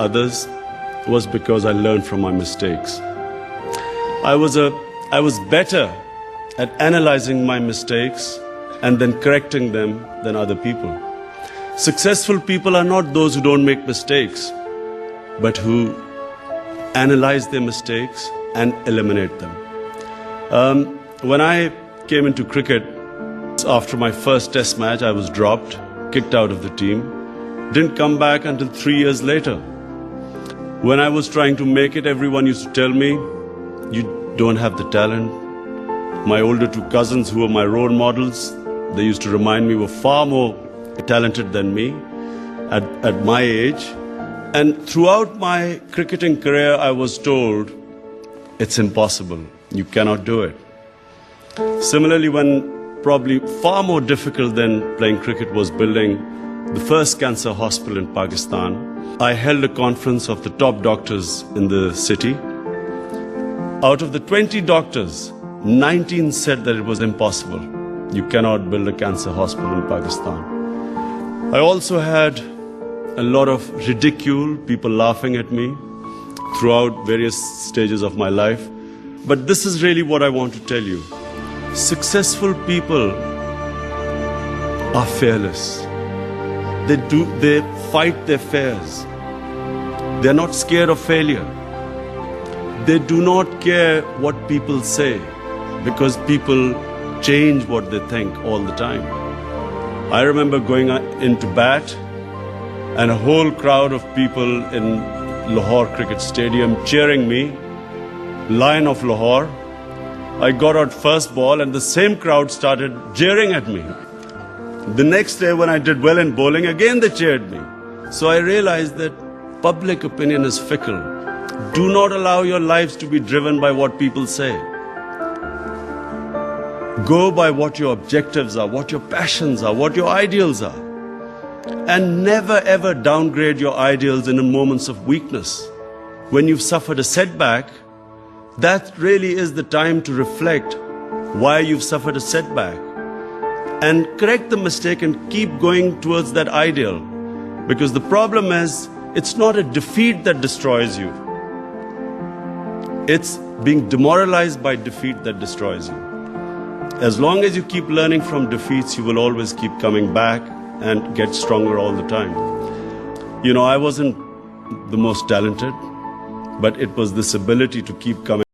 others was because I learned from my mistakes. I was better at analyzing my mistakes and then correcting them than other people. Successful people are not those who don't make mistakes, but who analyze their mistakes and eliminate them. When I came into cricket, after my first test match, I was dropped, kicked out of the team. Didn't come back until 3 years later. When I was trying to make it, everyone used to tell me, you don't have the talent. My older two cousins, who were my role models, they used to remind me were far more talented than me at my age. And throughout my cricketing career, I was told, it's impossible, you cannot do it. Similarly, when probably far more difficult than playing cricket was building the first cancer hospital in Pakistan, I held a conference of the top doctors in the city. Out of the 20 doctors, 19 said that it was impossible. You cannot build a cancer hospital in Pakistan. I also had a lot of ridicule, people laughing at me throughout various stages of my life. But this is really what I want to tell you. Successful people are fearless. They fight their fears. They're not scared of failure. They do not care what people say, because people change what they think all the time. I remember going into bat and a whole crowd of people in Lahore Cricket Stadium cheering me, Lion of Lahore. I got out first ball and the same crowd started jeering at me. The next day when I did well in bowling, again they cheered me. So I realized that public opinion is fickle. Do not allow your lives to be driven by what people say. Go by what your objectives are, what your passions are, what your ideals are. And never ever downgrade your ideals in moments of weakness. When you've suffered a setback, that really is the time to reflect why you've suffered a setback and correct the mistake and keep going towards that ideal. Because the problem is, it's not a defeat that destroys you. It's being demoralized by defeat that destroys you. As long as you keep learning from defeats, you will always keep coming back and get stronger all the time. You know, I wasn't the most talented, but it was this ability to keep coming.